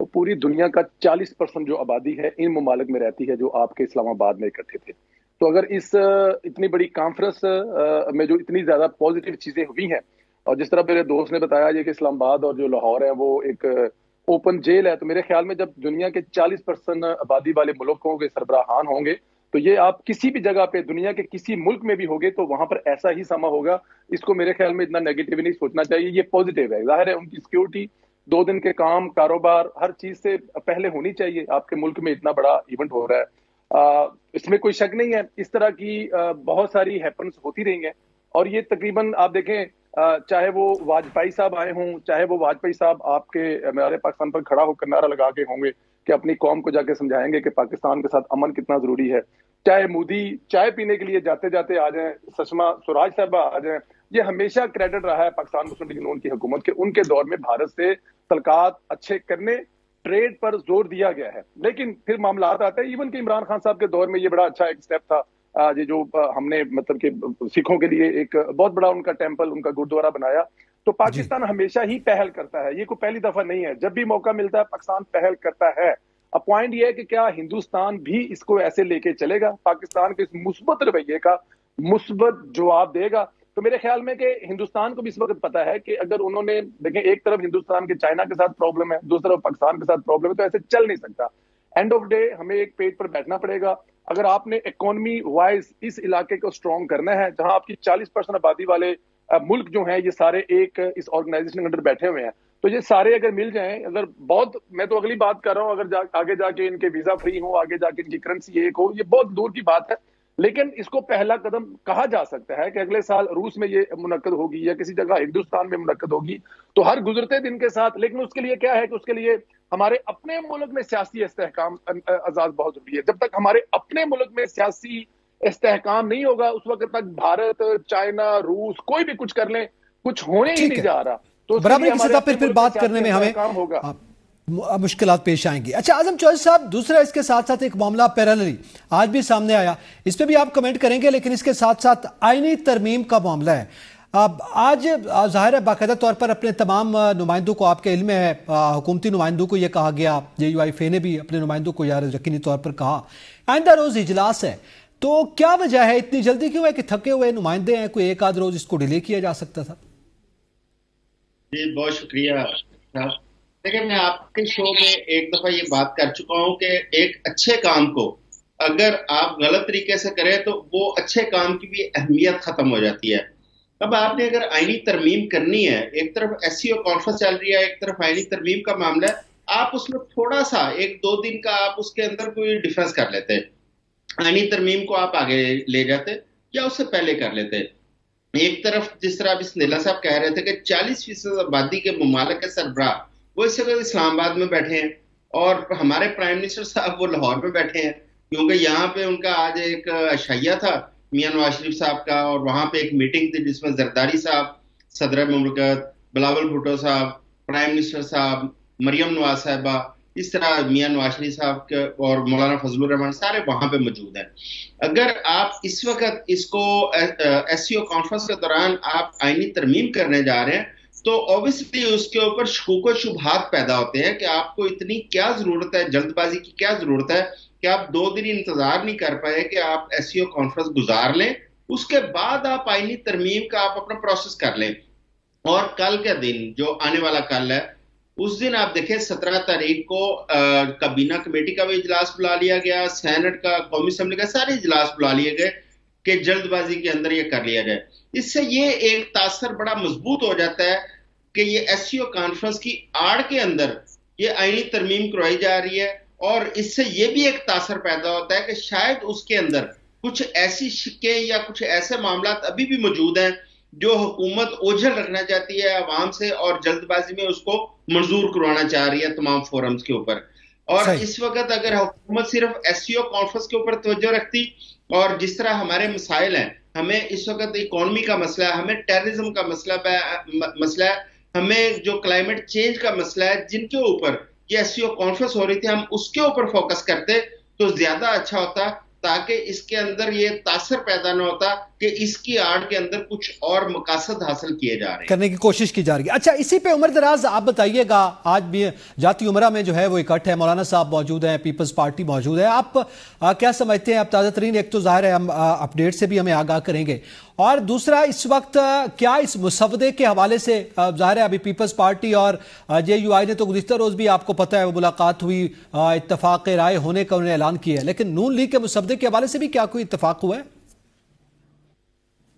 تو پوری دنیا کا 40% جو آبادی ہے ان ممالک میں رہتی ہے جو آپ کے اسلام آباد میں اکٹھے تھے. تو اگر اس اتنی بڑی کانفرنس میں جو اتنی زیادہ پازیٹیو چیزیں ہوئی ہیں، اور جس طرح میرے دوست نے بتایا یہ کہ اسلام آباد اور جو لاہور ہے وہ ایک اوپن جیل ہے، تو میرے خیال میں جب دنیا کے 40% آبادی والے ملکوں کے سربراہان ہوں گے تو یہ آپ کسی بھی جگہ پہ دنیا کے کسی ملک میں بھی ہوگے تو وہاں پر ایسا ہی سما ہوگا. اس کو میرے خیال میں اتنا نیگیٹو نہیں سوچنا چاہیے، یہ پازیٹیو ہے. ظاہر ہے ان کی سیکیورٹی 2 دن کے کام کاروبار ہر چیز سے پہلے ہونی چاہیے. آپ کے ملک میں اتنا بڑا ایونٹ ہو رہا ہے، اس میں کوئی شک نہیں ہے. اس طرح کی بہت ساری ہیپنس ہوتی رہی ہیں، اور یہ تقریباً آپ دیکھیں چاہے وہ واجپئی صاحب آئے ہوں، چاہے وہ واجپئی صاحب آپ کے ہمارے پاکستان پر کھڑا ہو کر نعرہ لگا کے ہوں گے کہ اپنی قوم کو جا کے سمجھائیں گے کہ پاکستان کے ساتھ امن کتنا ضروری ہے، چاہے مودی چائے پینے کے لیے جاتے جاتے آ جائیں، سشما سوراج صاحبہ آ جائیں. یہ ہمیشہ کریڈٹ رہا ہے پاکستان مسلم لیگ نون کی حکومت کے، ان کے دور میں بھارت سے تعلقات اچھے کرنے، ٹریڈ پر زور دیا گیا ہے. لیکن پھر معاملات آتے ہیں، ایون کہ عمران خان صاحب کے دور میں یہ بڑا اچھا ایک سٹیپ تھا یہ جو ہم نے مطلب کہ سکھوں کے لیے ایک بہت بڑا ان کا ٹیمپل، ان کا گردوارہ بنایا. تو پاکستان ہمیشہ ہی پہل کرتا ہے، یہ کوئی پہلی دفعہ نہیں ہے. جب بھی موقع ملتا ہے پاکستان پہل کرتا ہے. اب پوائنٹ یہ ہے کہ کیا ہندوستان بھی اس کو ایسے لے کے چلے گا، پاکستان کے اس مثبت رویے کا مثبت جواب دے گا؟ تو میرے خیال میں کہ ہندوستان کو بھی اس وقت پتا ہے کہ اگر انہوں نے دیکھیں ایک طرف ہندوستان کے چائنا کے ساتھ پرابلم ہے، دوسری طرف پاکستان کے ساتھ پرابلم ہے، تو ایسے چل نہیں سکتا. اینڈ آف ڈے ہمیں ایک پیج پر بیٹھنا پڑے گا. اگر آپ نے اکانومی وائز اس علاقے کو اسٹرانگ کرنا ہے جہاں آپ کی 40% آبادی والے ملک جو ہیں یہ سارے ایک اس آرگنائزیشن کے اندر بیٹھے ہوئے ہیں، تو یہ سارے اگر مل جائیں، اگر بہت میں تو اگلی بات کر رہا ہوں، اگر آگے جا کے ان کے ویزا فری ہو، آگے جا کے ان کی کرنسی ایک ہو، یہ بہت دور کی بات ہے. لیکن اس کو پہلا قدم کہا جا سکتا ہے کہ اگلے سال روس میں یہ منعقد ہوگی یا کسی جگہ ہندوستان میں منعقد ہوگی. تو ہر گزرتے دن کے ساتھ، لیکن اس کے لیے کیا ہے کہ اس کے لیے ہمارے اپنے ملک میں سیاسی استحکام اعزاز بہت ضروری ہے. جب تک ہمارے اپنے ملک میں سیاسی استحکام نہیں ہوگا اس وقت تک بھارت، چائنا، روس کوئی بھی کچھ کر لیں کچھ ہونے ہی نہیں جا رہا. تو برابری کی سطح پھر بات کرنے میں ہمیں مشکلات پیش آئیں گی. اچھا اعظم چوہدری صاحب، دوسرا اس کے ساتھ ساتھ ایک معاملہ پیراللی آج بھی سامنے آیا، اس پہ بھی آپ کمنٹ کریں گے، لیکن اس کے ساتھ ساتھ آئینی ترمیم کا معاملہ ہے. آج ظاہر ہے باقاعدہ طور پر اپنے تمام نمائندوں کو، آپ کے علم ہے حکومتی نمائندوں کو یہ کہا گیا، JUIF نے بھی اپنے نمائندوں کو یقینی طور پر کہا آئندہ روز اجلاس ہے. تو کیا وجہ ہے، اتنی جلدی کیوں ہے کہ تھکے ہوئے نمائندے ہیں، کوئی ایک آدھ روز اس کو ڈیلے کیا جا سکتا تھا؟ جی بہت شکریہ. دیکھیں میں آپ کے شو میں ایک دفعہ یہ بات کر چکا ہوں کہ ایک اچھے کام کو اگر آپ غلط طریقے سے کریں تو وہ اچھے کام کی بھی اہمیت ختم ہو جاتی ہے. اب آپ نے اگر آئینی ترمیم کرنی ہے، ایک طرف SCO کانفرنس چل رہی ہے، ایک طرف آئینی ترمیم کا معاملہ ہے، آپ اس میں تھوڑا سا 1-2 دن کا آپ اس کے اندر کوئی ڈیفرنس کر لیتے، آئینی ترمیم کو آپ آگے لے جاتے یا اس سے پہلے کر لیتے. ایک طرف جس طرح بسم اللہ صاحب کہہ رہے تھے کہ 40% آبادی کے ممالک کے سربراہ وہ اس وقت اسلام آباد میں بیٹھے ہیں، اور ہمارے پرائم منسٹر صاحب وہ لاہور میں بیٹھے ہیں، کیونکہ یہاں پہ ان کا آج ایک عشائیہ تھا میاں نواز شریف صاحب کا، اور وہاں پہ ایک میٹنگ تھی جس میں زرداری صاحب، صدر مملکت بلاول بھٹو صاحب، پرائم منسٹر صاحب، مریم نواز صاحبہ، اس طرح میاں نواز شریف صاحب کے اور مولانا فضل الرحمان سارے وہاں پہ موجود ہیں. اگر آپ اس وقت اس کو SCO کانفرنس کے دوران آپ آئینی ترمیم کرنے جا رہے ہیں تو اوبیسلی اس کے اوپر شکوک و شبہات پیدا ہوتے ہیں کہ آپ کو اتنی کیا ضرورت ہے، جلد بازی کی کیا ضرورت ہے کہ آپ 2 دن انتظار نہیں کر پائے کہ آپ SCO کانفرنس گزار لیں، اس کے بعد آپ آئینی ترمیم کا آپ اپنا پروسیس کر لیں. اور کل کا دن جو آنے والا کل ہے، اس دن آپ دیکھیں 17 تاریخ کو کابینہ کمیٹی کا بھی اجلاس بلا لیا گیا، سینٹ کا، قومی اسمبلی کا سارے اجلاس بلا لیے گئے کہ جلد بازی کے اندر یہ کر لیا جائے. اس سے یہ ایک تاثر بڑا مضبوط ہو جاتا ہے کہ یہ SCO کانفرنس کی آڑ کے اندر یہ آئینی ترمیم کروائی جا رہی ہے، اور اس سے یہ بھی ایک تاثر پیدا ہوتا ہے کہ شاید اس کے اندر کچھ ایسی شکیں یا کچھ ایسے معاملات ابھی بھی موجود ہیں جو حکومت اوجھل رکھنا چاہتی ہے عوام سے، اور جلد بازی میں اس کو منظور کروانا چاہ رہی ہے تمام فورمز کے اوپر. اور اس وقت اگر حکومت صرف SCO کانفرنس کے اوپر توجہ رکھتی، اور جس طرح ہمارے مسائل ہیں، ہمیں اس وقت اکانومی کا مسئلہ ہے، ہمیں ٹیررزم کا مسئلہ ہے، ہمیں جو کلائمیٹ چینج کا مسئلہ ہے، جن کے اوپر یہ SCO کانفرنس ہو رہی تھی، ہم اس کے اوپر فوکس کرتے تو زیادہ اچھا ہوتا، تاکہ اس کے اندر یہ تاثر پیدا نہ ہوتا کہ اس کی آڑ کے اندر کچھ اور مقاصد حاصل کیے جا رہے ہیں، کرنے کی کوشش کی جا رہی ہے. اچھا اسی پہ عمر دراز آپ بتائیے گا, آج بھی جاتی عمرہ میں جو ہے وہ اکٹھ ہے, مولانا صاحب موجود ہیں, پیپلز پارٹی موجود ہے, آپ کیا سمجھتے ہیں؟ آپ تازہ ترین, ایک تو ظاہر ہے ہم اپڈیٹ سے بھی ہمیں آگاہ کریں گے, اور دوسرا اس وقت کیا اس مسودے کے حوالے سے ظاہر ہے ابھی پیپلز پارٹی اور جے یو آئی نے تو گزشتہ روز بھی آپ کو پتہ ہے وہ ملاقات ہوئی, اتفاق رائے ہونے کا انہوں نے اعلان کیا ہے, لیکن نون لیگ کے مسودے کے حوالے سے بھی کیا کوئی اتفاق ہوا ہے؟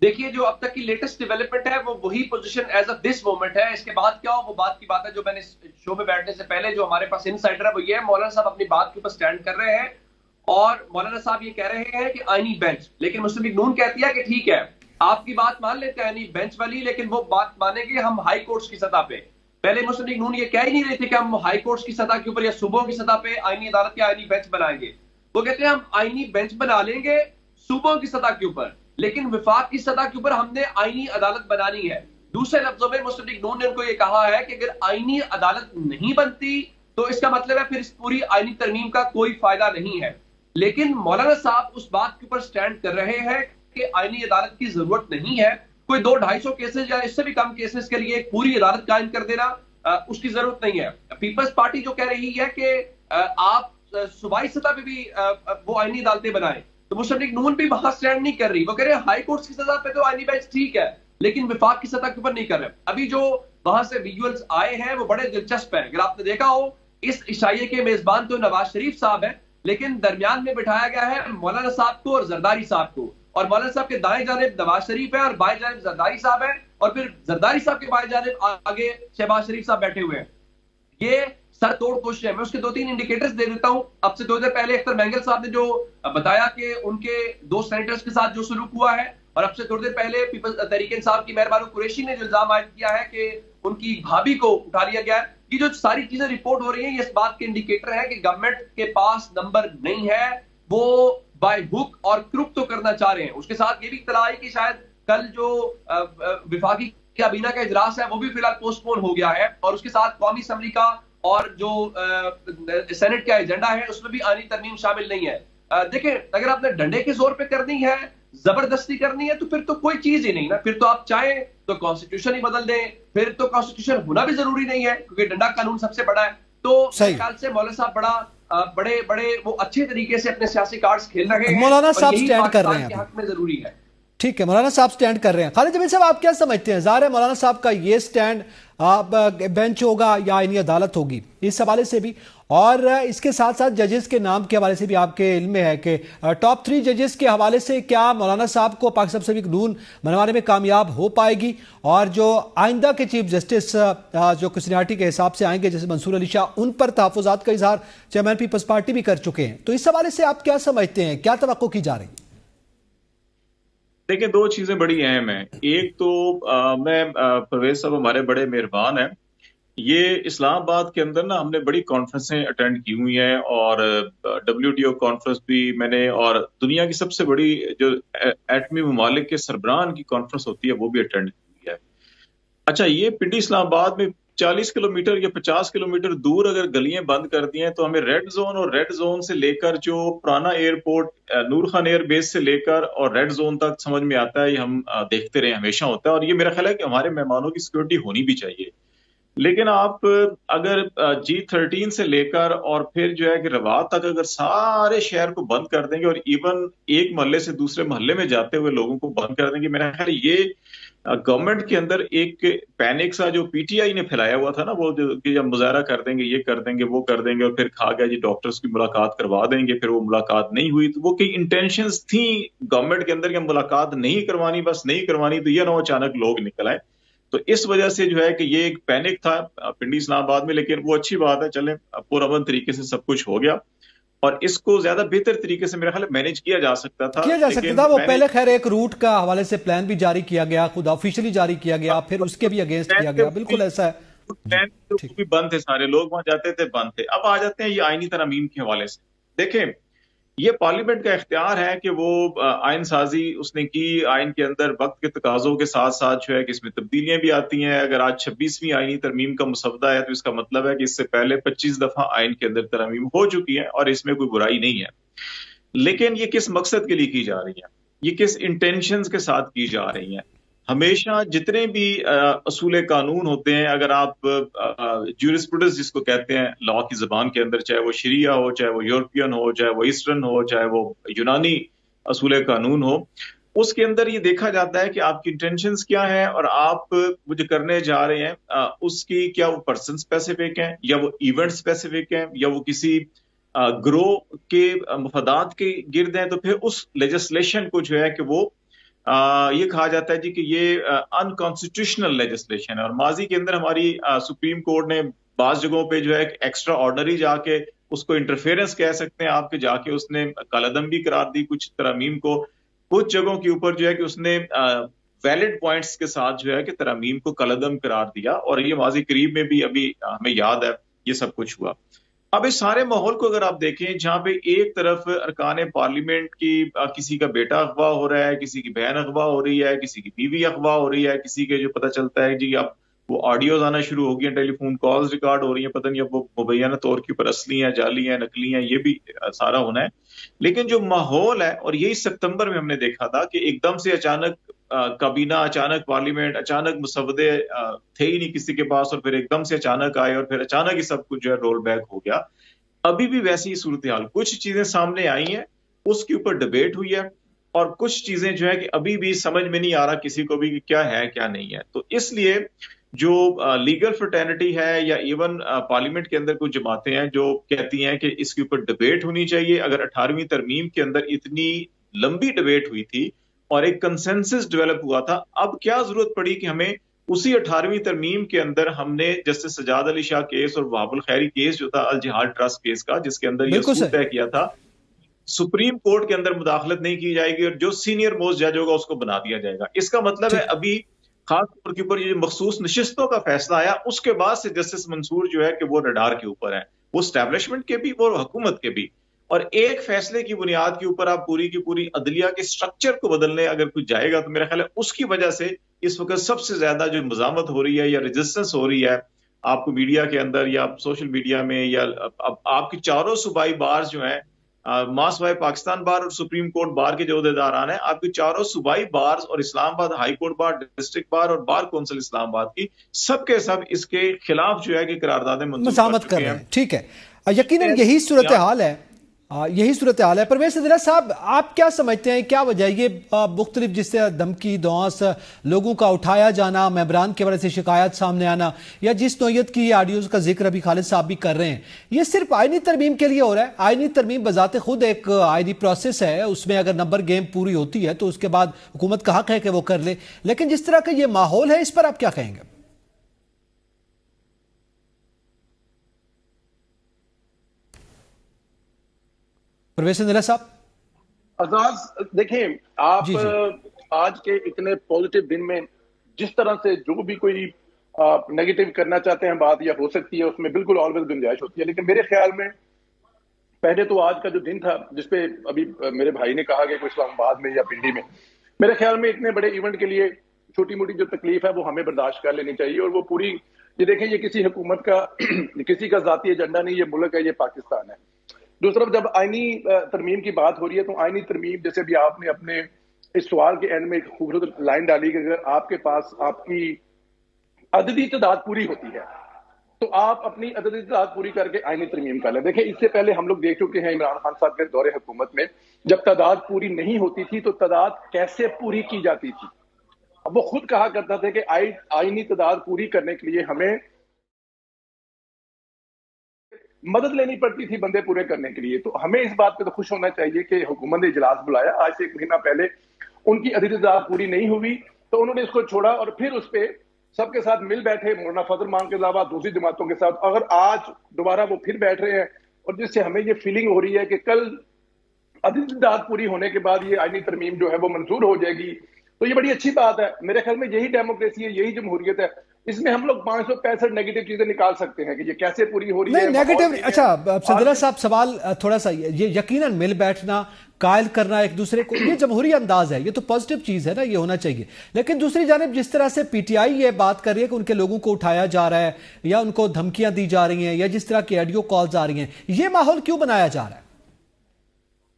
دیکھیے جو اب تک کی لیٹسٹ ڈیولپمنٹ ہے وہ وہی position as of this moment ہے. اس کے بعد کیا ہو وہ بات کی بات ہے. جو میں نے شو میں بیٹھنے سے پہلے جو ہمارے پاس انسائڈر ہے وہ یہ ہے, مولانا صاحب اپنی بات کے اوپر سٹینڈ کر رہے ہیں اور مولانا صاحب یہ کہہ رہے ہیں کہ آئینی بینچ, لیکن مسلم لیگ نون کہتی ہے کہ ٹھیک ہے آپ کی بات مان لیتے ہیں آئینی بینچ والی, لیکن وہ بات مانیں گے ہم ہائی کورٹس کی سطح پہ. پہلے مسلم لیگ نون یہ کہہ ہی نہیں رہی تھی کہ ہم ہائی کورٹس کی سطح کے اوپر یا صوبوں کی سطح پہ آئینی عدالت یا آئینی بینچ بنائیں گے. وہ کہتے ہیں ہم آئینی بینچ بنا لیں گے صوبوں کی سطح کے اوپر, لیکن وفاق کی سطح کے اوپر ہم نے آئینی عدالت بنانی ہے. دوسرے لفظوں میں مسلم لیگ نون نے ان کو یہ کہا ہے کہ اگر آئینی عدالت نہیں بنتی تو اس کا مطلب ہے پھر اس پوری آئینی ترمیم کا کوئی فائدہ نہیں ہے. لیکن مولانا صاحب اس بات کے اوپر سٹینڈ کر رہے ہیں کہ آئینی عدالت کی ضرورت نہیں ہے. کوئی 200-250 کیسز یا اس سے بھی کم کیسز کے لیے ایک پوری عدالت قائم کر دینا اس کی ضرورت نہیں ہے. پیپلز پارٹی جو کہہ رہی ہے کہ آپ صوبائی سطح پہ بھی وہ آئینی عدالتیں بنائیں, تو مسلم لیگ نون بھی وہاں سٹینڈ نہیں کر رہی. وہ کہہ رہے ہیں ہائی کورٹس کی سطح پہ تو آئینی بینچ ٹھیک ہے, لیکن وفاق کی سطح کے اوپر نہیں کر رہے. ابھی جو وہاں سے ویژولز آئے ہیں وہ بڑے دلچسپ ہیں. اگر آپ نے دیکھا ہو اس عشائیے کے میزبان تو نواز شریف صاحب ہیں, لیکن درمیان میں بٹھایا گیا ہے مولانا صاحب کو اور زرداری صاحب کو, اور مولانا صاحب کے دائیں جانب نواز شریف ہے اور بائیں جانب زرداری صاحب ہے, اور پھر زرداری صاحب کے بائیں جانب آگے شہباز شریف صاحب بیٹھے ہوئے ہیں. یہ سر توڑ کوشش ہے. میں اس کے 2-3 انڈیکیٹرز دے دیتا ہوں. اب سے 2 دن پہلے اختر مینگل صاحب نے جو بتایا کہ ان کے 2 سینیٹرز کے ساتھ جو سلوک ہوا ہے, اور اب سے تھوڑی دیر پہلے پیپلز تحریک انصاف کی مہر بانو قریشی نے جو الزام عائد کیا ہے کہ ان کی بھابھی کو اٹھا لیا گیا ہے. یہ جو ساری چیزیں رپورٹ ہو رہی ہیں یہ اس بات کے انڈیکیٹر ہے کہ گورنمنٹ کے پاس نمبر نہیں ہے, وہ بائی ہک اور کروک تو کرنا چاہ رہے ہیں. اس کے ساتھ یہ بھی اطلاع آئی کہ شاید کل جو وفاقی کابینہ کا اجلاس ہے وہ بھی فی الحال پوسٹ پون ہو گیا ہے, اور اس کے ساتھ قومی اسمبلی کا اور جو سینٹ کا ایجنڈا ہے اس میں بھی آئینی ترمیم شامل نہیں ہے. دیکھیں اگر آپ نے ڈنڈے کے زور پہ کرنی ہے, زبردستی کرنی ہے, تو پھر تو کوئی چیز ہی نہیں نا. پھر تو آپ چاہیں تو کانسٹیٹیوشن ہی بدل دیں, پھر تو کانسٹیٹیوشن ہونا بھی ضروری نہیں ہے کیونکہ ڈنڈا قانون سب سے بڑا ہے. تو میرے خیال سے مولانا صاحب بڑے وہ اچھے طریقے سے اپنے سیاسی کارڈز کھیل رہے ہیں. مولانا صاحب سٹینڈ کر رہے ہیں, حق میں ضروری ہے. ٹھیک ہے, مولانا صاحب سٹینڈ کر رہے ہیں. خالد جمیل صاحب آپ کیا سمجھتے ہیں؟ ظاہر ہے مولانا صاحب کا یہ سٹینڈ بینچ ہوگا یا آئینی عدالت ہوگی, اس حوالے سے بھی, اور اس کے ساتھ ساتھ ججز کے نام کے حوالے سے بھی آپ کے علم میں ہے کہ ٹاپ 3 ججز کے حوالے سے کیا مولانا صاحب کو پاکستان اسلامک نون بنوانے میں کامیاب ہو پائے گی, اور جو آئندہ کے چیف جسٹس جو سینیارٹی کے حساب سے آئیں گے جیسے منصور علی شاہ, ان پر تحفظات کا اظہار چیئرمین پیپلز پارٹی بھی کر چکے ہیں, تو اس حوالے سے آپ کیا سمجھتے ہیں, کیا توقع کی جا رہی ہے؟ دیکھیں 2 چیزیں بڑی اہم ہیں. ایک تو میں پرویز صاحب ہمارے بڑے مہربان ہیں. یہ اسلام آباد کے اندر نا ہم نے بڑی کانفرنسیں اٹینڈ کی ہوئی ہیں, اور WTO کانفرنس بھی میں نے, اور دنیا کی سب سے بڑی جو ایٹمی ممالک کے سربراہان کی کانفرنس ہوتی ہے وہ بھی اٹینڈ کی ہوئی ہے. اچھا, یہ پنڈی اسلام آباد میں 40 کلومیٹر یا 50 کلومیٹر دور اگر گلیاں بند کر دی ہیں تو ہمیں ریڈ زون اور ریڈ زون سے لے کر جو پرانا ایئرپورٹ نور خان ایئر بیس سے لے کر اور ریڈ زون تک سمجھ میں آتا ہے. یہ ہم دیکھتے رہے, ہمیشہ ہوتا ہے, اور یہ میرا خیال ہے کہ ہمارے مہمانوں کی سیکورٹی ہونی بھی چاہیے. لیکن آپ اگر G13 سے لے کر اور پھر جو ہے کہ روات تک اگر سارے شہر کو بند کر دیں گے, اور ایون ایک محلے سے دوسرے محلے میں جاتے ہوئے لوگوں کو بند کر دیں گے, میرا خیال یہ گورنمنٹ کے اندر ایک پینک سا جو PTI نے پھیلایا ہوا تھا نا, وہ کہ جب مظاہرہ کر دیں گے, یہ کر دیں گے, وہ کر دیں گے, اور پھر کھا گیا جی ڈاکٹرز کی ملاقات کروا دیں گے, پھر وہ ملاقات نہیں ہوئی. تو وہ کئی انٹینشنز تھیں گورنمنٹ کے اندر کہ ملاقات نہیں کروانی, بس نہیں کروانی, تو یہ نہ اچانک لوگ نکل آئے. تو اس وجہ سے جو ہے کہ یہ ایک پینک تھا پنڈی اسلام آباد میں. لیکن وہ اچھی بات ہے, چلیں پرامن طریقے سے سب کچھ ہو گیا, اور اس کو زیادہ بہتر طریقے سے میرا خیال مینج کیا جا سکتا تھا. وہ پہلے خیر ایک روٹ کا حوالے سے پلان بھی جاری کیا گیا, خود آفیشلی جاری کیا گیا, پھر اس کے بھی اگینسٹ کیا گیا, بالکل ایسا ہے. پلان بھی بند تھے, سارے لوگ وہاں جاتے تھے, بند تھے. اب آ جاتے ہیں یہ آئینی ترامیم کے حوالے سے. دیکھیں یہ پارلیمنٹ کا اختیار ہے کہ وہ آئین سازی اس نے کی, آئین کے اندر وقت کے تقاضوں کے ساتھ ساتھ جو ہے کہ اس میں تبدیلیاں بھی آتی ہیں. اگر آج 26ویں آئینی ترمیم کا مسودہ ہے تو اس کا مطلب ہے کہ اس سے پہلے 25 دفعہ آئین کے اندر ترمیم ہو چکی ہے, اور اس میں کوئی برائی نہیں ہے. لیکن یہ کس مقصد کے لیے کی جا رہی ہے؟ یہ کس انٹینشنز کے ساتھ کی جا رہی ہیں. ہمیشہ جتنے بھی اصول قانون ہوتے ہیں، اگر آپ جیورسپروڈنس جس کو کہتے ہیں لا کی زبان کے اندر، چاہے وہ شریعہ ہو، چاہے وہ یورپین ہو، چاہے وہ ایسٹرن ہو، چاہے وہ یونانی اصول قانون ہو، اس کے اندر یہ دیکھا جاتا ہے کہ آپ کی انٹینشنز کیا ہیں اور آپ وہ جو کرنے جا رہے ہیں اس کی کیا وہ پرسن اسپیسیفک ہیں یا وہ ایونٹ اسپیسیفک ہیں یا وہ کسی گروہ کے مفادات کے گرد ہیں. تو پھر اس لیجسلیشن کو جو ہے کہ وہ یہ کہا جاتا ہے جی کہ یہ انکانسٹیٹیوشنل لیجسلیشن ہے. اور ماضی کے اندر ہماری سپریم کورٹ نے بعض جگہوں پہ جو ہے ایکسٹرا آرڈنری جا کے اس کو انٹرفیئرنس کہہ سکتے ہیں آپ کے، جا کے اس نے کالعدم بھی قرار دی کچھ ترامیم کو. کچھ جگہوں کے اوپر جو ہے کہ اس نے ویلڈ پوائنٹس کے ساتھ جو ہے کہ ترامیم کو کالعدم قرار دیا، اور یہ ماضی قریب میں بھی ابھی ہمیں یاد ہے یہ سب کچھ ہوا. اب اس سارے ماحول کو اگر آپ دیکھیں جہاں پہ ایک طرف ارکان پارلیمنٹ کی کسی کا بیٹا اغوا ہو رہا ہے، کسی کی بہن اغوا ہو رہی ہے، کسی کی بیوی اغوا ہو رہی ہے، کسی کے جو پتہ چلتا ہے جی اب وہ آڈیوز آنا شروع ہو گئی ہیں، ٹیلی فون کالز ریکارڈ ہو رہی ہیں، پتہ نہیں اب وہ مبینہ طور کے اوپر اصلی ہیں، جعلی ہیں، نقلی ہیں، یہ بھی سارا ہونا ہے. لیکن جو ماحول ہے، اور یہی ستمبر میں ہم نے دیکھا تھا کہ ایک دم سے اچانک کابینہ، اچانک پارلیمنٹ، اچانک مسودے تھے ہی نہیں کسی کے پاس، اور پھر ایک دم سے اچانک آئے اور پھر اچانک ہی سب کچھ جو ہے رول بیک ہو گیا. ابھی بھی ویسی ہی صورتحال، کچھ چیزیں سامنے آئی ہیں، اس کے اوپر ڈبیٹ ہوئی ہے، اور کچھ چیزیں جو ہے کہ ابھی بھی سمجھ میں نہیں آ رہا کسی کو بھی کہ کیا ہے کیا نہیں ہے. تو اس لیے جو لیگل فرٹرنٹی ہے یا ایون پارلیمنٹ کے اندر کچھ جماعتیں ہیں جو کہتی ہیں کہ اس کے اوپر ڈبیٹ ہونی چاہیے. اگر 18ویں ترمیم کے اندر اتنی لمبی ڈبیٹ ہوئی تھی اور ایک کنسنسس ڈیولپ ہوا تھا، اب کیا ضرورت پڑی کہ ہمیں اسی 18ویں ترمیم کے اندر ہم نے جسٹس سجاد علی شاہ کیس اور وہاب الخیری کیس جو تھا الجہاد ٹرسٹ کیس کا، جس کے اندر یہ اصول طے کیا تھا سپریم کورٹ کے اندر مداخلت نہیں کی جائے گی اور جو سینئر موسٹ جج ہوگا اس کو بنا دیا جائے گا. اس کا مطلب ہے ابھی خاص طور کے اوپر یہ مخصوص نشستوں کا فیصلہ آیا، اس کے بعد سے جسٹس منصور جو ہے کہ وہ رڈار کے اوپر ہے، وہ اسٹیبلشمنٹ کے بھی، وہ حکومت کے بھی. اور ایک فیصلے کی بنیاد کے اوپر آپ پوری کی پوری عدلیہ کے سٹرکچر کو بدلنے اگر کچھ جائے گا تو میرا خیال ہے اس کی وجہ سے اس وقت سب سے زیادہ جو مزاحمت ہو رہی ہے یا ریزسٹنس ہو رہی ہے آپ کو میڈیا کے اندر یا سوشل میڈیا میں، یا آپ کی چاروں صوبائی بار جو ہیں، ماسوائے پاکستان بار اور سپریم کورٹ بار کے جو عہدیداران ہیں، آپ کی چاروں صوبائی بار اور اسلام آباد high court bar, district bar اور بار کونسل اسلام آباد کی سب کے سب اس کے خلاف جو ہے کہ قراردادیں مزاحمت کر رہے ہیں. ٹھیک ہے، یقیناً یہی صورتحال ہے، یہی صورتحال ہے. پرویز صدرہ صاحب، آپ کیا سمجھتے ہیں کیا وجہ یہ مختلف جس سے دھمکی دھونس لوگوں کا اٹھایا جانا، ممبران کے بارے سے شکایات سامنے آنا، یا جس نوعیت کی آڈیوز کا ذکر ابھی خالد صاحب بھی کر رہے ہیں، یہ صرف آئینی ترمیم کے لیے ہو رہا ہے؟ آئینی ترمیم بذات خود ایک آئینی پروسیس ہے، اس میں اگر نمبر گیم پوری ہوتی ہے تو اس کے بعد حکومت کا حق ہے کہ وہ کر لے، لیکن جس طرح کا یہ ماحول ہے اس پر آپ کیا کہیں گے؟ پرویز صدرہ صاحب. اعزاز دیکھیں آپ آج کے اتنے پوزیٹیو دن میں جس طرح سے جو بھی کوئی نیگیٹو کرنا چاہتے ہیں بات یا ہو سکتی ہے، اس میں بالکل آلویز گنجائش ہوتی ہے. لیکن میرے خیال میں پہلے تو آج کا جو دن تھا جس پہ ابھی میرے بھائی نے کہا کہ کوئی اسلام آباد میں یا پنڈی میں، میرے خیال میں اتنے بڑے ایونٹ کے لیے چھوٹی موٹی جو تکلیف ہے وہ ہمیں برداشت کر لینی چاہیے. اور وہ پوری یہ دیکھیں، یہ کسی حکومت کا کسی کا ذاتی ایجنڈا نہیں، یہ ملک ہے، یہ پاکستان ہے. دوسری طرف جب آئینی ترمیم کی بات ہو رہی ہے تو آئینی ترمیم، جیسے بھی آپ نے اپنے اس سوال کے اینڈ میں ایک خوبصورت لائن ڈالی کہ اگر آپ کے پاس آپ کی عددی تعداد پوری ہوتی ہے تو آپ اپنی عددی تعداد پوری کر کے آئینی ترمیم کر لیں. دیکھیں اس سے پہلے ہم لوگ دیکھ چکے ہیں عمران خان صاحب کے دور حکومت میں جب تعداد پوری نہیں ہوتی تھی تو تعداد کیسے پوری کی جاتی تھی. اب وہ خود کہا کرتا تھا کہ آئینی تعداد پوری کرنے کے لیے ہمیں مدد لینی پڑتی تھی بندے پورے کرنے کے لیے. تو ہمیں اس بات پہ تو خوش ہونا چاہیے کہ حکومت نے اجلاس بلایا، آج سے 1 مہینہ پہلے ان کی عددی تعداد پوری نہیں ہوئی تو انہوں نے اس کو چھوڑا اور پھر اس پہ سب کے ساتھ مل بیٹھے، مولانا فضل مان کے علاوہ دوسری جماعتوں کے ساتھ. اگر آج دوبارہ وہ پھر بیٹھ رہے ہیں اور جس سے ہمیں یہ فیلنگ ہو رہی ہے کہ کل عددی تعداد پوری ہونے کے بعد یہ آئینی ترمیم جو ہے وہ منظور ہو جائے گی، تو یہ بڑی اچھی بات ہے. میرے خیال میں یہی ڈیموکریسی ہے، یہی جمہوریت ہے. اس میں ہم لوگ 565 نیگیٹو چیزیں نکال سکتے ہیں کہ یہ کیسے پوری ہو رہی ہے. نیگیٹو، اچھا صدرہ صاحب سوال تھوڑا سا، یہ یقیناً مل بیٹھنا، قائل کرنا ایک دوسرے کو، یہ جمہوری انداز ہے، یہ تو پازیٹیو چیز ہے نا، یہ ہونا چاہیے. لیکن دوسری جانب جس طرح سے پی ٹی آئی یہ بات کر رہی ہے کہ ان کے لوگوں کو اٹھایا جا رہا ہے یا ان کو دھمکیاں دی جا رہی ہیں یا جس طرح کی آڈیو کالز آ رہی ہیں، یہ ماحول کیوں بنایا جا رہا ہے؟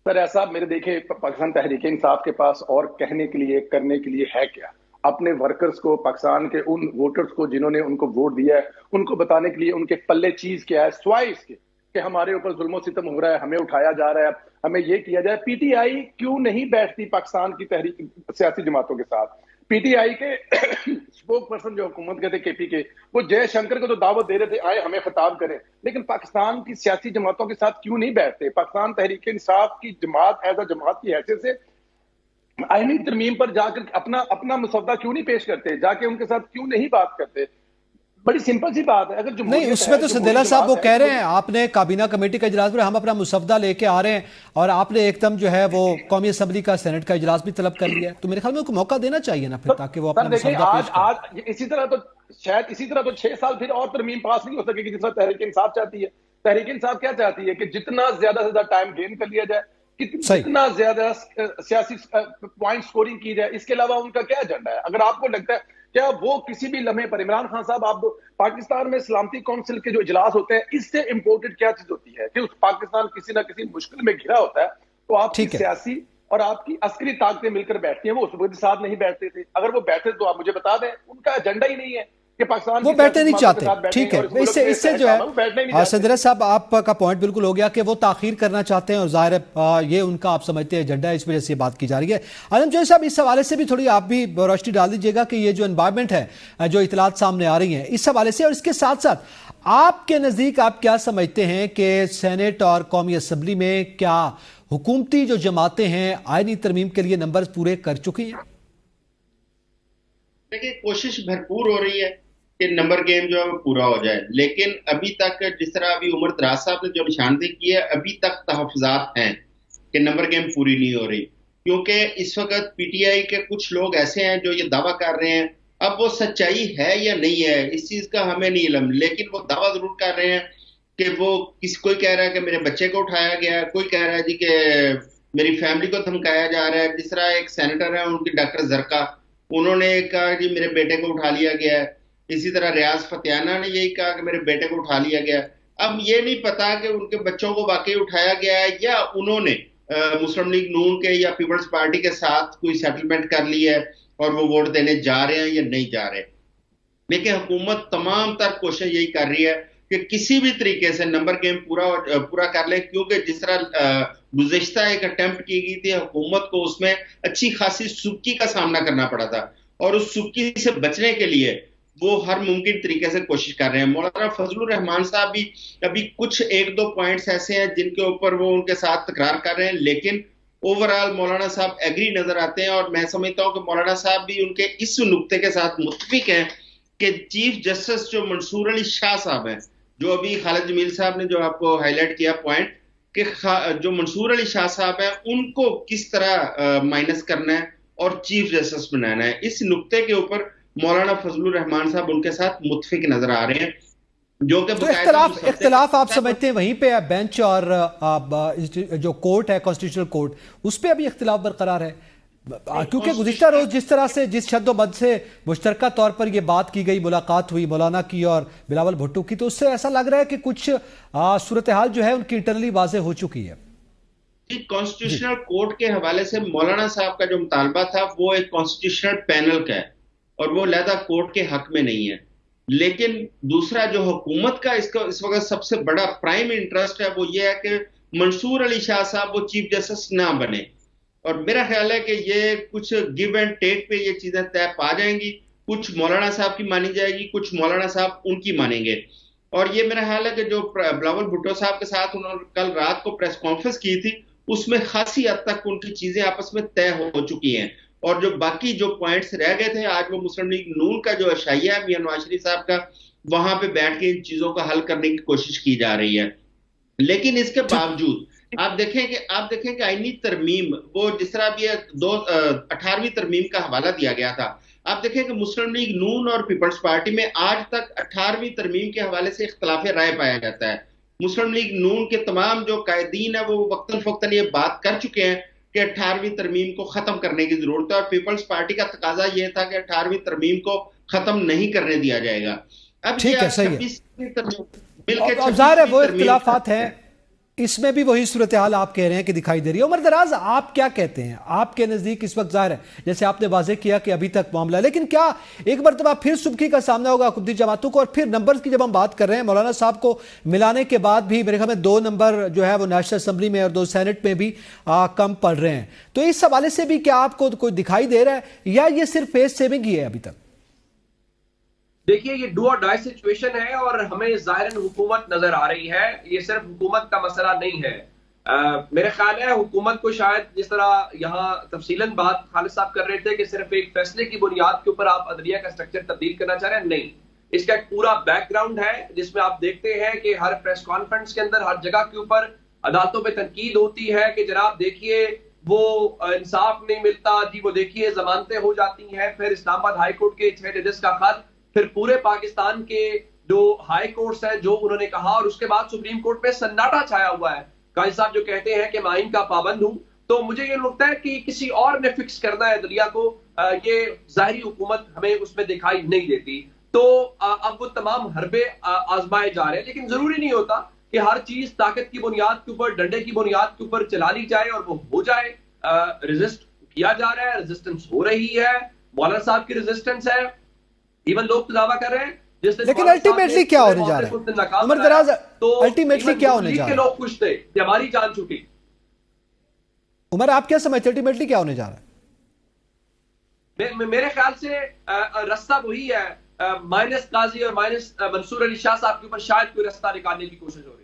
سر ایسا میرے دیکھیں پاکستان تحریک انصاف کے پاس اور کہنے کے لیے کرنے کے لیے ہے کیا؟ اپنے ورکرز کو، پاکستان کے ان ووٹرز کو جنہوں نے ان کو ووٹ دیا ہے، ان کو بتانے کے لیے ان کے پلے چیز کیا ہے سوائے اس کے کہ ہمارے اوپر ظلم و ستم ہو رہا ہے، ہمیں اٹھایا جا رہا ہے، ہمیں یہ کیا جائے۔ پی ٹی آئی کیوں نہیں بیٹھتی پاکستان کی تحریک سیاسی جماعتوں کے ساتھ؟ پی ٹی آئی کے اسپوک پرسن جو حکومت کے تھے کے پی کے، وہ جے شنکر کو تو دعوت دے رہے تھے آئے ہمیں خطاب کریں، لیکن پاکستان کی سیاسی جماعتوں کے ساتھ کیوں نہیں بیٹھتے؟ پاکستان تحریک انصاف کی جماعت ایز اے جماعت کی حیثیت سے آئینی ترمیم پر جا کر اپنا مسودہ کیوں نہیں پیش کرتے؟ جا کے ان کے ساتھ کیوں نہیں بات کرتے؟ بڑی سمپل سی بات ہے۔ اگر نہیں، اس میں تو سندیلا صاحب وہ کہہ رہے ہیں آپ نے کابینہ کمیٹی کا اجلاس میں ہم اپنا مسودہ لے کے آ رہے ہیں، اور آپ نے ایک دم جو ہے وہ قومی اسمبلی کا سینٹ کا اجلاس بھی طلب کر لیا ہے، تو میرے خیال میں ان کو موقع دینا چاہیے نا پھر، تاکہ وہ اپنا مسودہ پیش کریں۔ آج اسی طرح تو 6 سال پھر اور ترمیم پاس نہیں ہو سکے گی جس طرح تحریک انصاف چاہتی ہے۔ تحریک انصاف کیا چاہتی ہے کہ جتنا زیادہ سے زیادہ ٹائم گین کر لیا جائے، کتنا زیادہ سیاسی پوائنٹ سکورنگ کی جائے، اس کے علاوہ ان کا کیا ایجنڈا ہے؟ اگر آپ کو لگتا ہے کیا وہ کسی بھی لمحے پر عمران خان صاحب، آپ پاکستان میں سلامتی کونسل کے جو اجلاس ہوتے ہیں اس سے امپورٹڈ کیا چیز ہوتی ہے کہ اس پاکستان کسی نہ کسی مشکل میں گھرا ہوتا ہے تو آپ کی سیاسی اور آپ کی عسکری طاقتیں مل کر بیٹھتی ہیں، وہ اس وقت ساتھ نہیں بیٹھتے تھے۔ اگر وہ بیٹھے تو آپ مجھے بتا دیں، ان کا ایجنڈا ہی نہیں ہے کہ پاکستان وہ بیٹھے نہیں چاہتے۔ ٹھیک ہے، اس سے جو ہے سندیلا صاحب آپ کا پوائنٹ بالکل ہو گیا کہ وہ تاخیر کرنا چاہتے ہیں، اور ظاہر ہے یہ ان کا آپ سمجھتے ہیں ایجنڈا ہے، اس وجہ سے یہ بات کی جا رہی ہے۔ عالم جوہری صاحب اس حوالے سے بھی تھوڑی آپ بھی روشنی ڈال دیجیے گا کہ یہ جو انوائرمنٹ ہے، جو اطلاعات سامنے آ رہی ہیں اس حوالے سے، اور اس کے ساتھ ساتھ آپ کے نزدیک آپ کیا سمجھتے ہیں کہ سینٹ اور قومی اسمبلی میں کیا حکومتی جو جماعتیں ہیں آئینی ترمیم کے لیے نمبر پورے کر چکی ہیں؟ دیکھیں کوشش بھرپور ہو رہی ہے کہ نمبر گیم جو ہے وہ پورا ہو جائے، لیکن ابھی تک جس طرح ابھی عمر دراز صاحب نے جو نشاندہی کی ہے، ابھی تک تحفظات ہیں کہ نمبر گیم پوری نہیں ہو رہی، کیونکہ اس وقت پی ٹی آئی کے کچھ لوگ ایسے ہیں جو یہ دعویٰ کر رہے ہیں، اب وہ سچائی ہے یا نہیں ہے اس چیز کا ہمیں نہیں علم، لیکن وہ دعویٰ ضرور کر رہے ہیں کہ وہ کوئی کہہ رہا ہے کہ میرے بچے کو اٹھایا گیا ہے، کوئی کہہ رہا ہے جی کہ میری فیملی کو دھمکایا جا رہا ہے، جس طرح ایک سینیٹر ہے ان کی ڈاکٹر زرکا، انہوں نے کہا جی میرے بیٹے کو اٹھا لیا گیا ہے، اسی طرح ریاض فتیانہ نے یہی کہا کہ میرے بیٹے کو اٹھا لیا گیا ہے۔ اب یہ نہیں پتا کہ ان کے بچوں کو واقعی اٹھایا گیا ہے یا انہوں نے مسلم لیگ نون کے یا پیپلز پارٹی کے ساتھ کوئی سیٹلمنٹ کر لی ہے اور وہ ووٹ دینے جا رہے ہیں یا نہیں جا رہے۔ لیکن حکومت تمام تر کوشش یہی کر رہی ہے کہ کسی بھی طریقے سے نمبر گیم پورا کر لیں، کیونکہ جس طرح گزشتہ ایک اٹیمپٹ کی گئی تھی حکومت کو، اس میں اچھی خاصی سکی کا سامنا کرنا پڑا تھا، اور اس سکی سے بچنے کے لیے وہ ہر ممکن طریقے سے کوشش کر رہے ہیں۔ مولانا فضل الرحمان صاحب بھی ابھی کچھ 1-2 پوائنٹس ایسے ہیں جن کے اوپر وہ ان کے ساتھ تکرار کر رہے ہیں، لیکن اوورآل مولانا صاحب ایگری نظر آتے ہیں، اور میں سمجھتا ہوں کہ مولانا صاحب بھی ان کے اس نقطے کے ساتھ متفق ہیں کہ چیف جسٹس جو منصور علی شاہ صاحب ہیں، جو ابھی خالد جمیل صاحب نے جو آپ کو ہائی لائٹ کیا پوائنٹ کہ جو منصور علی شاہ صاحب ہیں ان کو کس طرح مائنس کرنا ہے اور چیف جسٹس بنانا ہے، اس نقطے کے اوپر مولانا فضل الرحمان صاحب ان کے ساتھ متفق نظر آ رہے ہیں، جو کہ اختلاف آپ سمجھتے ہیں وہیں پہ ہے، بینچ اور جو کورٹ ہے کانسٹیٹیوشنل کورٹ، اس پہ ابھی اختلاف برقرار ہے، کیونکہ گزشتہ روز جس طرح سے جس شد و بد سے مشترکہ طور پر یہ بات کی گئی، ملاقات ہوئی مولانا کی اور بلاول بھٹو کی، تو اس سے ایسا لگ رہا ہے کہ کچھ صورتحال جو ہے ان کی انٹرنلی واضح ہو چکی ہے۔ کانسٹیٹیوشنل کورٹ کے حوالے سے مولانا صاحب کا جو مطالبہ تھا وہ ایک کانسٹیٹیوشنل پینل کا ہے اور وہ علیحدہ کورٹ کے حق میں نہیں ہے، لیکن دوسرا جو حکومت کا اس وقت سب سے بڑا پرائم انٹرسٹ ہے وہ یہ ہے کہ منصور علی شاہ صاحب وہ چیف جسٹس نہ بنے، اور میرا خیال ہے کہ یہ کچھ گیو اینڈ ٹیک پہ یہ چیزیں طے پا جائیں گی، کچھ مولانا صاحب کی مانی جائے گی، کچھ مولانا صاحب ان کی مانیں گے، اور یہ میرا خیال ہے کہ جو بلاول بھٹو صاحب کے ساتھ انہوں نے کل رات کو پریس کانفرنس کی تھی اس میں خاصی حد تک ان کی چیزیں آپس میں طے ہو چکی ہیں، اور جو باقی جو پوائنٹس رہ گئے تھے آج وہ مسلم لیگ نون کا جو اشائیہ ہے میاں نواز شریف صاحب کا، وہاں پہ بیٹھ کے ان چیزوں کا حل کرنے کی کوشش کی جا رہی ہے، لیکن اس کے باوجود آپ دیکھیں کہ آئینی ترمیم وہ جس طرح بھی 18ویں ترمیم کا حوالہ دیا گیا تھا، آپ دیکھیں کہ مسلم لیگ نون اور پیپلز پارٹی میں آج تک 18ویں ترمیم کے حوالے سے اختلاف رائے پایا جاتا ہے۔ مسلم لیگ نون کے تمام جو قائدین ہیں وہ وقتاً فوقتاً یہ بات کر چکے ہیں کہ 18ویں ترمیم کو ختم کرنے کی ضرورت ہے، اور پیپلز پارٹی کا تقاضا یہ تھا کہ 18ویں ترمیم کو ختم نہیں کرنے دیا جائے گا۔ اب ٹھیک ہے، صحیح ہے، ظاہر ہے وہ اختلافات ہیں، اس میں بھی وہی صورتحال آپ کہہ رہے ہیں کہ دکھائی دے رہی ہے. عمر دراز آپ کیا کہتے ہیں؟ آپ کے نزدیک اس وقت ظاہر ہے جیسے آپ نے واضح کیا کہ ابھی تک معاملہ ہے، لیکن کیا ایک مرتبہ پھر سبکی کا سامنا ہوگا حکومتی جماعتوں کو؟ اور پھر نمبرز کی جب ہم بات کر رہے ہیں، مولانا صاحب کو ملانے کے بعد بھی میرے خیال میں 2 نمبر جو ہے وہ نیشنل اسمبلی میں اور 2 سینٹ میں بھی کم پڑ رہے ہیں. تو اس حوالے سے بھی کیا آپ کو کوئی دکھائی دے رہا ہے یا یہ صرف فیس سیونگ ہی ہے ابھی تک؟ دیکھیے یہ ڈو اور ڈائی سچویشن ہے اور ہمیں ظاہراً حکومت نظر آ رہی ہے. یہ صرف حکومت کا مسئلہ نہیں ہے. میرے خیال ہے حکومت کو شاید جس طرح یہاں تفصیلاً بات خالد صاحب کر رہے تھے کہ صرف ایک فیصلے کی بنیاد کے اوپر آپ عدلیہ کا سٹرکچر تبدیل کرنا چاہ رہے ہیں، نہیں. اس کا ایک پورا بیک گراؤنڈ ہے جس میں آپ دیکھتے ہیں کہ ہر پریس کانفرنس کے اندر ہر جگہ کے اوپر عدالتوں پہ تنقید ہوتی ہے کہ جناب دیکھیے وہ انصاف نہیں ملتا جی، وہ دیکھیے ضمانتیں ہو جاتی ہیں. پھر اسلام آباد ہائی کورٹ کے 6 ججز کا خط، پھر پورے پاکستان کے جو ہائی کورٹس ہیں جو انہوں نے کہا، اور اس کے بعد سپریم کورٹ میں سناٹا چھایا ہوا ہے. قاضی صاحب جو کہتے ہیں کہ میں آئین کا پابند ہوں. تو مجھے یہ لگتا ہے کہ کسی اور نے فکس کرنا ہے عدلیہ کو، یہ ظاہری حکومت ہمیں اس میں دکھائی نہیں دیتی. تو اب وہ تمام حربے آزمائے جا رہے ہیں، لیکن ضروری نہیں ہوتا کہ ہر چیز طاقت کی بنیاد کے اوپر، ڈنڈے کی بنیاد کے اوپر چلا لی جائے اور وہ ہو جائے. ریزسٹ کیا جا رہا ہے، ریزسٹنس ہو رہی ہے، مولانا صاحب کی ریزسٹنس ہے، ایون لوگ تو دعویٰ کر رہے ہیں. لیکن الٹیمیٹلی کیا ہونے جا رہا ہے عمر دراز؟ الٹیمیٹلی کیا ہونے جا رہا ہے؟ لوگ خوش تھے کہ ہماری جان چھوٹی. عمر آپ کیا سمجھتے ہیں الٹیمیٹلی کیا ہونے جا رہا ہے؟ میرے خیال سے رستہ وہی ہے، مائنس قاضی اور مائنس منصور علی شاہ صاحب کے اوپر شاید کوئی رستہ نکالنے کی کوشش ہو رہی ہے.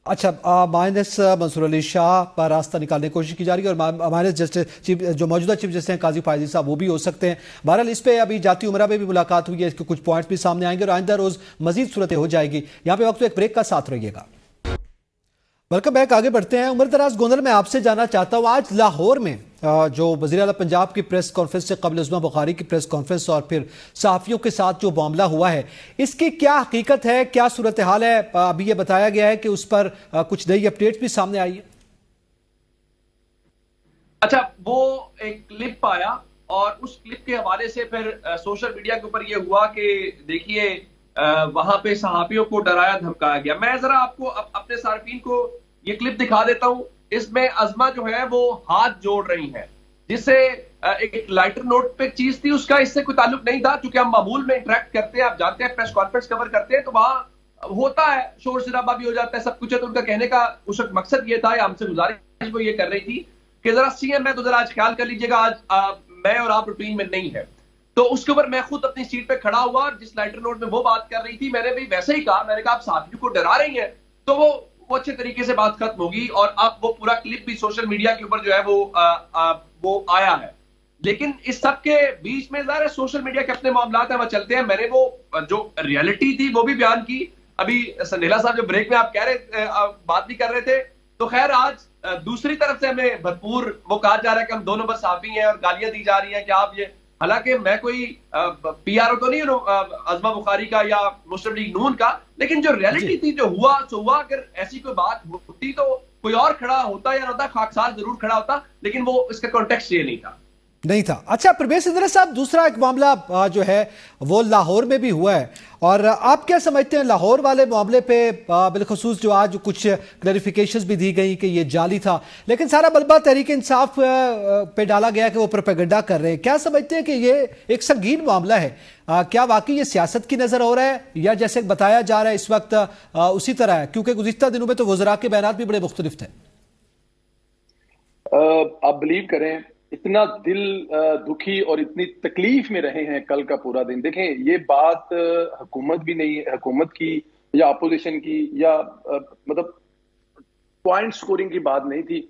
اچھا، مائنس منصور علی شاہ پر راستہ نکالنے کی کوشش کی جا رہی ہے، اور مائنس جسٹس جو موجودہ چیف جسٹس ہیں قاضی فائزی صاحب وہ بھی ہو سکتے ہیں. بہرحال اس پہ ابھی جاتی عمرہ میں بھی ملاقات ہوئی ہے، اس کے کچھ پوائنٹس بھی سامنے آئیں گے اور آئندہ روز مزید صورتیں ہو جائے گی. یہاں پہ وقت ایک بریک کا ساتھ رہیے گا. ویلکم بیک، آگے بڑھتے ہیں. عمر دراز گوندل میں آپ سے جاننا چاہتا ہوں، آج لاہور میں جو وزیر اعلیٰ پنجاب کی پریس کانفرنس سے قبل عظمیٰ بخاری کی پریس کانفرنس اور پھر صحافیوں کے ساتھ جو معاملہ ہوا ہے، اس کی کیا حقیقت ہے، کیا صورتحال ہے؟ ابھی یہ بتایا گیا ہے کہ اس پر کچھ نئی اپڈیٹس بھی سامنے آئی ہے. اچھا، وہ ایک کلپ آیا اور اس کلپ کے حوالے سے پھر سوشل میڈیا کے اوپر یہ ہوا کہ دیکھیے وہاں پہ صحافیوں کو ڈرایا دھمکایا گیا. میں ذرا آپ کو اپنے صارفین کو یہ کلپ دکھا دیتا ہوں. اس میں عظمہ جو ہے وہ ہاتھ جوڑ رہی ہیں، جس سے ایک لائٹر نوٹ پہ چیز تھی، اس کا اس سے کوئی تعلق نہیں تھا. چونکہ ہم معمول میں انٹریکٹ کرتے ہیں، آپ جانتے ہیں پریس کانفرنس کور کرتے ہیں تو وہاں ہوتا ہے شور شرابہ بھی ہو جاتا ہے، سب کچھ ہے. تو ان کا کہنے کا اس وقت مقصد یہ تھا، یا ہم سے گزارش وہ یہ کر رہی تھی کہ ذرا سی ایم ہے تو ذرا آج خیال کر لیجیے گا، آج میں اور آپ روٹین میں نہیں ہے. تو اس کے اوپر میں خود اپنی سیٹ پہ کھڑا ہوا اور جس لائٹر نوٹ میں وہ بات کر رہی تھی میں نے بھی ویسے ہی کہا. میں نے کہا آپ صحافیوں کو ڈرا رہی ہیں. تو وہ اچھے طریقے سے بات ختم ہوگی اور اب وہ پورا کلپ بھی سوشل میڈیا کے اوپر جو ہے وہ آیا ہے. لیکن اس سب کے بیچ میں ظاہر ہے سوشل میڈیا کے اپنے معاملات ہیں، وہ چلتے ہیں. میں نے وہ جو ریئلٹی تھی وہ بھی بیان کی. ابھی سنیلا صاحب جو بریک میں آپ کہہ رہے بات بھی کر رہے تھے، تو خیر آج دوسری طرف سے ہمیں بھرپور وہ کہا جا رہا ہے کہ ہم 2 نمبر صحافی ہیں اور گالیاں دی جا رہی ہیں کہ آپ یہ، حالانکہ میں کوئی پی آر او تو نہیں ہوں عظمیٰ بخاری کا یا مسلم لیگ نون کا، لیکن جو ریئلٹی تھی جو ہوا سو ہوا. اگر ایسی کوئی بات ہوتی تو کوئی اور کھڑا ہوتا یا نہ ہوتا، خاکسار ضرور کھڑا ہوتا، لیکن وہ اس کا کانٹیکسٹ یہ نہیں تھا. اچھا پرویز ادریس صاحب، دوسرا ایک معاملہ جو ہے وہ لاہور میں بھی ہوا ہے، اور آپ کیا سمجھتے ہیں لاہور والے معاملے پہ؟ بالخصوص جو آج کچھ کلیریفیکیشنز بھی دی گئی کہ یہ جعلی تھا، لیکن سارا ملبہ تحریک انصاف پہ ڈالا گیا کہ وہ پروپیگنڈا کر رہے ہیں. کیا سمجھتے ہیں کہ یہ ایک سنگین معاملہ ہے؟ کیا واقعی یہ سیاست کی نظر ہو رہا ہے یا جیسے بتایا جا رہا ہے اس وقت اسی طرح ہے؟ کیونکہ گزشتہ دنوں میں تو وزراء کے بیانات بھی بڑے مختلف تھے. آپ بلیو کریں، اتنا دل دکھی اور اتنی تکلیف میں رہے ہیں کل کا پورا دن. دیکھیں یہ بات حکومت بھی نہیں، حکومت کی یا اپوزیشن کی یا مطلب پوائنٹ سکورنگ کی بات نہیں تھی.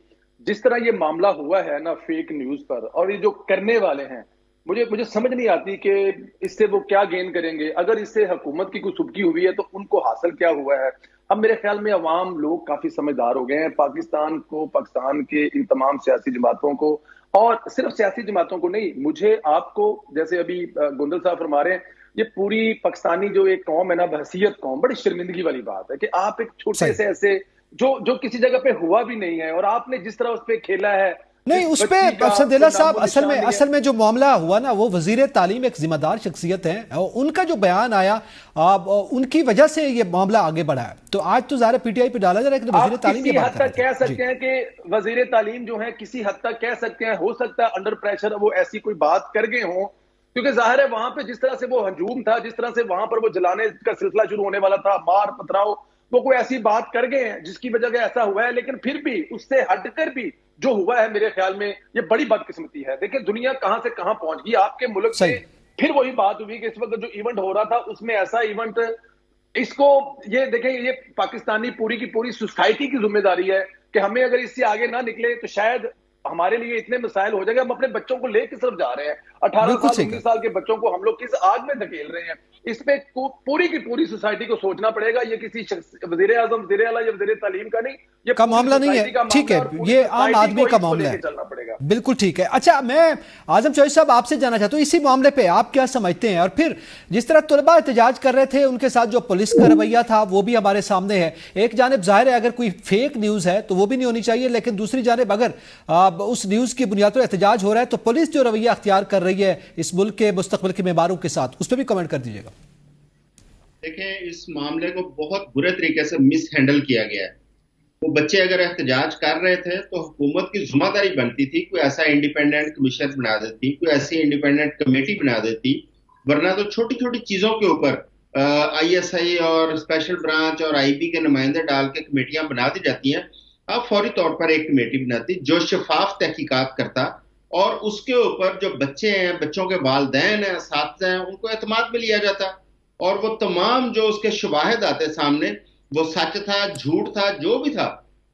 جس طرح یہ معاملہ ہوا ہے نا فیک نیوز پر، اور یہ جو کرنے والے ہیں، مجھے سمجھ نہیں آتی کہ اس سے وہ کیا گین کریں گے. اگر اس سے حکومت کی کوئی سبکی ہوئی ہے تو ان کو حاصل کیا ہوا ہے؟ اب میرے خیال میں عوام لوگ کافی سمجھدار ہو گئے ہیں. پاکستان کے ان تمام سیاسی جماعتوں کو، اور صرف سیاسی جماعتوں کو نہیں، مجھے آپ کو، جیسے ابھی گوندل صاحب فرما رہے ہیں، یہ پوری پاکستانی جو ایک قوم ہے نا، بحیثیت قوم، بڑی شرمندگی والی بات ہے کہ آپ ایک چھوٹے سے ایسے جو کسی جگہ پہ ہوا بھی نہیں ہے، اور آپ نے جس طرح اس پہ کھیلا ہے، نہیں اس پہ اسداللہ صاحب اصل میں جو معاملہ ہوا نا وہ وزیر تعلیم ایک ذمہ دار شخصیت ہیں، ان کا جو بیان آیا ان کی وجہ سے یہ معاملہ آگے بڑھا ہے، تو آج تو ظاہر پی ٹی آئی پہ ڈالا جا رہا ہے کہ وزیر تعلیم یہ بات کہہ سکتے ہیں کہ وزیر تعلیم جو ہیں کسی حد تک کہہ سکتے ہیں، ہو سکتا ہے انڈر پریشر وہ ایسی کوئی بات کر گئے ہوں، کیونکہ ظاہر ہے وہاں پہ جس طرح سے وہ ہجوم تھا، جس طرح سے وہاں پر وہ جلانے کا سلسلہ شروع ہونے والا تھا، مار پتھراؤ، وہ کوئی ایسی بات کر گئے ہیں جس کی وجہ سے ایسا ہوا ہے، لیکن پھر بھی اس سے ہٹ کر بھی جو ہوا ہے میرے خیال میں یہ بڑی بدقسمتی ہے۔ دیکھیں دنیا کہاں سے کہاں پہنچ گئی، آپ کے ملک میں پھر وہی بات ہوئی کہ اس وقت جو ایونٹ ہو رہا تھا اس میں ایسا ایونٹ، اس کو یہ دیکھیں یہ پاکستانی پوری کی پوری سوسائٹی کی ذمہ داری ہے کہ ہمیں اگر اس سے آگے نہ نکلے تو شاید ہمارے لیے اتنے مسائل ہو جائے گا، ہم اپنے بچوں کو لے کس طرف جا رہے ہیں، 18 سال 19 سال کے بچوں کو ہم لوگ کس آگ میں دھکیل رہے ہیں، اس پہ پوری کی پوری سوسائٹی کو سوچنا پڑے گا۔ یہ کسی شخص وزیر اعظم وزیر اعلیٰ یا وزیر تعلیم کا نہیں، یہ کا معاملہ نہیں ہے، ٹھیک ہے، یہ عام آدمی کا معاملہ ہے، بالکل ٹھیک ہے۔ اچھا میں اعظم چوہدری صاحب آپ سے جاننا چاہتا ہوں اسی معاملے پہ آپ کیا سمجھتے ہیں، اور پھر جس طرح طلباء احتجاج کر رہے تھے ان کے ساتھ جو پولیس کا رویہ تھا وہ بھی ہمارے سامنے ہے، ایک جانب ظاہر ہے اگر کوئی فیک نیوز ہے تو وہ بھی نہیں ہونی چاہیے، لیکن دوسری جانب اگر اس نیوز کی بنیاد پر احتجاج ہو رہا ہے تو پولیس جو رویہ اختیار کر رہی ہے اس ملک کے مستقبل کے معماروں کے ساتھ، اس پہ بھی کمنٹ کر دیجیے گا۔ دیکھیں اس معاملے کو بہت برے طریقے سے مس ہینڈل کیا گیا ہے۔ وہ بچے اگر احتجاج کر رہے تھے تو حکومت کی ذمہ داری بنتی تھی کوئی ایسا انڈیپینڈنٹ کمیشن بنا دیتی، کوئی ایسی انڈیپینڈنٹ کمیٹی بنا دیتی، ورنہ تو چھوٹی چھوٹی چیزوں کے اوپر آئی ایس آئی اور اسپیشل برانچ اور آئی بی کے نمائندے ڈال کے کمیٹیاں بنا دی جاتی ہیں۔ اب فوری طور پر ایک کمیٹی بناتی جو شفاف تحقیقات کرتا اور اس کے اوپر جو بچے ہیں، بچوں کے والدین ہیں، اساتذہ ہیں، ان کو اعتماد میں لیا جاتا، اور وہ تمام جو اس کے شواہد آتے سامنے، وہ سچ تھا جھوٹ تھا جو بھی تھا،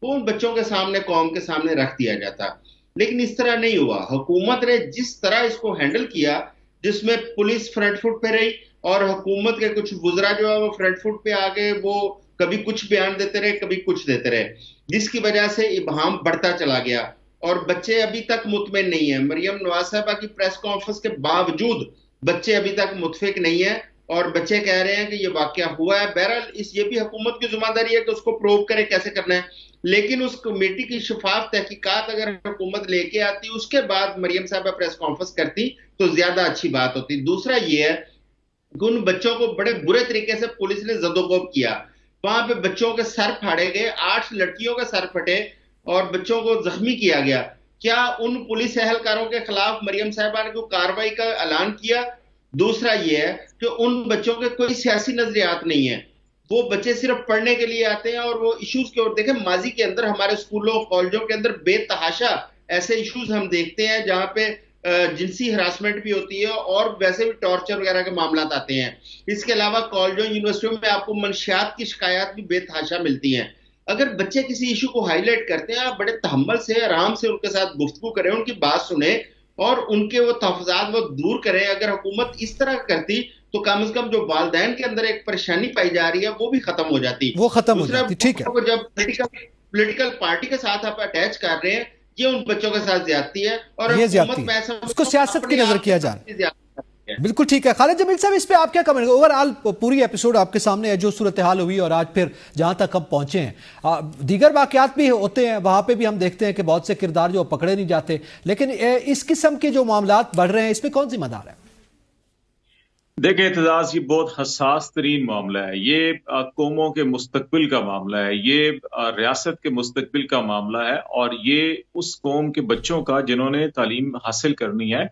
وہ ان بچوں کے سامنے قوم کے سامنے رکھ دیا جاتا۔ لیکن اس طرح نہیں ہوا۔ حکومت نے جس طرح اس کو ہینڈل کیا، جس میں پولیس فرنٹ فٹ پہ رہی اور حکومت کے کچھ وزراء جو ہے وہ فرنٹ فٹ پہ آگے وہ کبھی کچھ بیان دیتے رہے کبھی کچھ دیتے رہے، جس کی وجہ سے ابہام بڑھتا چلا گیا اور بچے ابھی تک مطمئن نہیں ہیں۔ مریم نواز صاحبہ کی پریس کانفرنس کے باوجود بچے ابھی تک متفق نہیں ہیں اور بچے کہہ رہے ہیں کہ یہ واقعہ ہوا ہے۔ بہرحال یہ بھی حکومت کی ذمہ داری ہے کہ اس کو پروو کرے کیسے کرنا ہے، لیکن اس کمیٹی کی شفاف تحقیقات اگر حکومت لے کے آتی، اس کے بعد مریم صاحبہ پریس کانفرنس کرتی تو زیادہ اچھی بات ہوتی۔ دوسرا یہ ہے کہ ان بچوں کو بڑے برے طریقے سے پولیس نے زدوکوب کیا، وہاں پہ بچوں کے سر پھاڑے گئے، 8 لڑکیوں کے سر پھٹے اور بچوں کو زخمی کیا گیا۔ کیا ان پولیس اہلکاروں کے خلاف مریم صاحبہ نے کوئی کارروائی کا اعلان کیا؟ دوسرا یہ ہے کہ ان بچوں کے کوئی سیاسی نظریات نہیں ہیں، وہ بچے صرف پڑھنے کے لیے آتے ہیں اور وہ ایشوز کے اور دیکھیں ماضی کے اندر ہمارے اسکولوں کالجوں کے اندر بے تحاشا ایسے ایشوز ہم دیکھتے ہیں جہاں پہ جنسی ہراسمنٹ بھی ہوتی ہے اور ویسے بھی ٹارچر وغیرہ کے معاملات آتے ہیں۔ اس کے علاوہ کالجوں یونیورسٹیوں میں آپ کو منشیات کی شکایات بھی بے تحاشا ملتی ہیں۔ اگر بچے کسی ایشو کو ہائی لائٹ کرتے ہیں، آپ بڑے تحمل سے آرام سے ان کے ساتھ گفتگو کریں، ان کی بات سنیں اور ان کے وہ تحفظات وہ دور کریں۔ اگر حکومت اس طرح کرتی تو کم از کم جو والدین کے اندر ایک پریشانی پائی جا رہی ہے وہ بھی ختم ہو جاتی، وہ ختم ہو جاتی۔ ٹھیک ہے، جب پولیٹیکل پارٹی کے ساتھ آپ اٹیچ کر رہے ہیں، یہ ان بچوں کے ساتھ زیادتی ہے اور یہ زیادتی ہے، اس کو سیاست کی نظر کیا جا رہا ہے۔ بالکل ٹھیک ہے۔ خالد جمیل صاحب اس پہ آپ کیا کمنٹ؟ اوورآل پوری ایپیسوڈ آپ کے سامنے ہے، جو صورتحال ہوئی اور آج پھر جہاں تک ہم پہنچے ہیں، دیگر واقعات بھی ہوتے ہیں، وہاں پہ بھی ہم دیکھتے ہیں کہ بہت سے کردار جو پکڑے نہیں جاتے، لیکن اس قسم کے جو معاملات بڑھ رہے ہیں اس پہ کون ذمہ دار ہے؟ دیکھیں اعتزاز، یہ بہت حساس ترین معاملہ ہے، یہ قوموں کے مستقبل کا معاملہ ہے، یہ ریاست کے مستقبل کا معاملہ ہے، اور یہ اس قوم کے بچوں کا جنہوں نے تعلیم حاصل کرنی ہے۔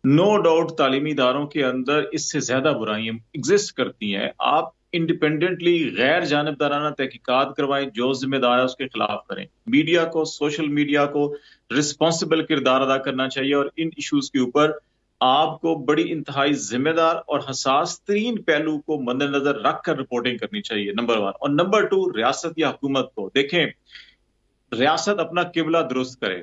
نو ڈاؤٹ تعلیمی اداروں کے اندر اس سے زیادہ برائیاں ایگزسٹ کرتی ہیں۔ آپ انڈیپینڈنٹلی غیر جانبدارانہ تحقیقات کروائیں، جو ذمہ دار ہے اس کے خلاف کریں۔ میڈیا کو، سوشل میڈیا کو رسپانسبل کردار ادا کرنا چاہیے اور ان ایشوز کے اوپر آپ کو بڑی انتہائی ذمہ دار اور حساس ترین پہلو کو مد نظر رکھ کر رپورٹنگ کرنی چاہیے، نمبر 1۔ اور نمبر 2، ریاست یا حکومت کو دیکھیں، ریاست اپنا قبلہ درست کرے۔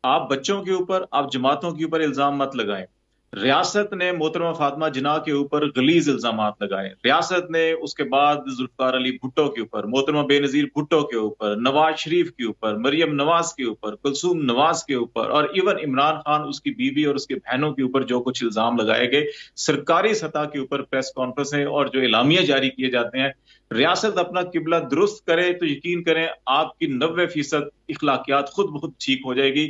آپ بچوں کے اوپر، آپ جماعتوں کے اوپر الزام مت لگائیں۔ ریاست نے محترمہ فاطمہ جناح کے اوپر غلیظ الزامات لگائے، ریاست نے اس کے بعد ذوالفقار علی بھٹو کے اوپر، محترمہ بے نظیر بھٹو کے اوپر، نواز شریف کے اوپر، مریم نواز کے اوپر، کلثوم نواز کے اوپر، اور ایون عمران خان، اس کی بیوی اور اس کے بہنوں کے اوپر جو کچھ الزام لگائے گئے سرکاری سطح کے اوپر، پریس کانفرنسیں اور جو اعلامیہ جاری کیے جاتے ہیں، ریاست اپنا قبلہ درست کرے تو یقین کریں آپ کی 90% اخلاقیات خود بخود ٹھیک ہو جائے گی۔